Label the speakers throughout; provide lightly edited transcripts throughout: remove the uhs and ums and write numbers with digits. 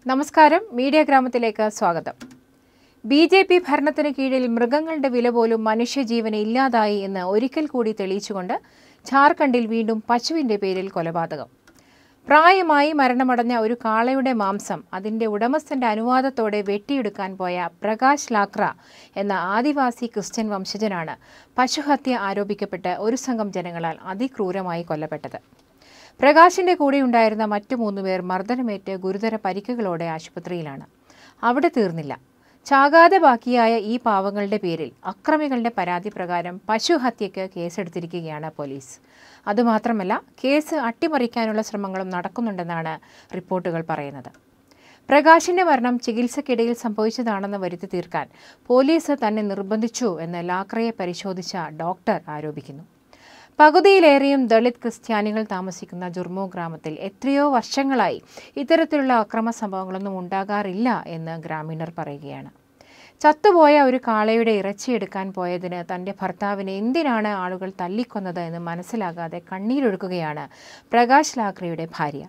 Speaker 1: നമസ്കാരം, മീഡിയ ഗ്രാമത്തിലേക്ക് സ്വാഗതം. ബി.ജെ.പി. ഭരണത്തിന് കീഴിൽ മൃഗങ്ങളുടെ വില പോലും മനുഷ്യജീവന് ഇല്ലാതായി എന്ന് ഒരിക്കൽ കൂടി തെളിയിച്ചുകൊണ്ട് ഝാർഖണ്ഡിൽ വീണ്ടും പശുവിന്റെ പേരിൽ കൊലപാതകം. പ്രായമായി മരണമടഞ്ഞ ഒരു കാളയുടെ മാംസം അതിന്റെ ഉടമസ്ഥന്റെ അനുവാദത്തോടെ വെട്ടിയെടുക്കാൻ പോയ പ്രകാശ് ലാക്ര എന്ന ആദിവാസി ക്രിസ്ത്യൻ വംശജനാണ് പശുഹത്യ ആരോപിക്കപ്പെട്ട് ഒരു സംഘം ജനങ്ങളാൽ അതിക്രൂരമായി കൊല്ലപ്പെട്ടത്. പ്രകാശിന്റെ കൂടെയുണ്ടായിരുന്ന മറ്റു 3 പേർ മർദ്ദനമേറ്റ് ഗുരുതര പരിക്കുകളോടെ ആശുപത്രിയിലാണ്. അവിടെ തീർന്നില്ല. ചാകാതെ ബാക്കിയായ ഈ പാവങ്ങളുടെ പേരിൽ അക്രമികളുടെ പരാതി പ്രകാരം പശുഹത്യയ്ക്ക് കേസെടുത്തിരിക്കുകയാണ് പോലീസ്. അതുമാത്രമല്ല, കേസ് അട്ടിമറിക്കാനുള്ള ശ്രമങ്ങളും നടക്കുന്നുണ്ടെന്നാണ് റിപ്പോർട്ടുകൾ പറയുന്നത്. പ്രകാശിന്റെ മരണം ചികിത്സയ്ക്കിടയിൽ സംഭവിച്ചതാണെന്ന് വരുത്തി തീർക്കാൻ പോലീസ് തന്നെ നിർബന്ധിച്ചു എന്ന് ലാക്രയെ പരിശോധിച്ച ഡോക്ടർ ആരോപിക്കുന്നു. പകുതിയിലേറെയും ദളിത് ക്രിസ്ത്യാനികൾ താമസിക്കുന്ന ജുർമു ഗ്രാമത്തിൽ എത്രയോ വർഷങ്ങളായി ഇത്തരത്തിലുള്ള അക്രമ സംഭവങ്ങളൊന്നും ഉണ്ടാകാറില്ല എന്ന് ഗ്രാമീണർ പറയുകയാണ്. ചത്തുപോയ ഒരു കാളയുടെ ഇറച്ചിയെടുക്കാൻ പോയതിന് തന്റെ ഭർത്താവിനെ എന്തിനാണ് ആളുകൾ തല്ലിക്കൊന്നത് എന്ന് മനസ്സിലാകാതെ കണ്ണീരൊഴുക്കുകയാണ് പ്രകാശ് ലാക്രയുടെ ഭാര്യ.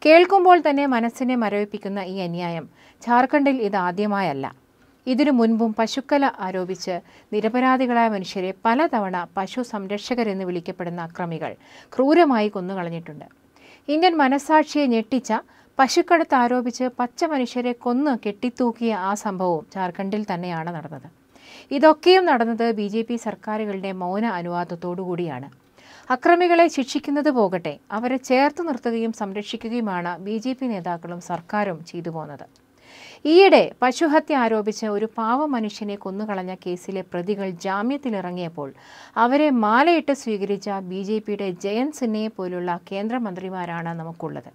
Speaker 1: കേൾക്കുമ്പോൾ തന്നെ മനസ്സിനെ മരവിപ്പിക്കുന്ന ഈ അന്യായം ഝാർഖണ്ഡിൽ ഇതാദ്യമായല്ല. ഇതിനു മുൻപും പശുക്കല ആരോപിച്ച് നിരപരാധികളായ മനുഷ്യരെ പലതവണ പശു സംരക്ഷകരെന്ന് വിളിക്കപ്പെടുന്ന അക്രമികൾ ക്രൂരമായി കൊന്നുകളഞ്ഞിട്ടുണ്ട്. ഇന്ത്യൻ മനസാക്ഷിയെ ഞെട്ടിച്ച പശുക്കടത്ത് ആരോപിച്ച് പച്ച മനുഷ്യരെ കൊന്ന് കെട്ടിത്തൂക്കിയ ആ സംഭവവും ഝാർഖണ്ഡിൽ തന്നെയാണ് നടന്നത്. ഇതൊക്കെയും നടന്നത് ബി.ജെ.പി. സർക്കാരുകളുടെ മൗന അനുവാദത്തോടുകൂടിയാണ്. അക്രമികളെ ശിക്ഷിക്കുന്നത് പോകട്ടെ, അവരെ ചേർത്ത് നിർത്തുകയും സംരക്ഷിക്കുകയുമാണ് ബി.ജെ.പി. നേതാക്കളും സർക്കാരും ചെയ്തു പോന്നത്. ഈയിടെ പശുഹത്യ ആരോപിച്ച് ഒരു പാവ മനുഷ്യനെ കൊന്നുകളഞ്ഞ കേസിലെ പ്രതികൾ ജാമ്യത്തിലിറങ്ങിയപ്പോൾ അവരെ മാലയിട്ട് സ്വീകരിച്ച ബി.ജെ.പിയുടെ ജയന്ത് സിൻഹയെ പോലുള്ള കേന്ദ്രമന്ത്രിമാരാണ് നമുക്കുള്ളത്.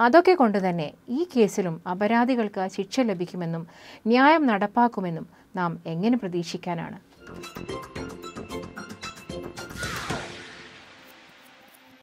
Speaker 1: അതൊക്കെ കൊണ്ടുതന്നെ ഈ കേസിലും അപരാധികൾക്ക് ശിക്ഷ ലഭിക്കുമെന്നും ന്യായം നടപ്പാക്കുമെന്നും നാം എങ്ങനെ പ്രതീക്ഷിക്കാനാണ്?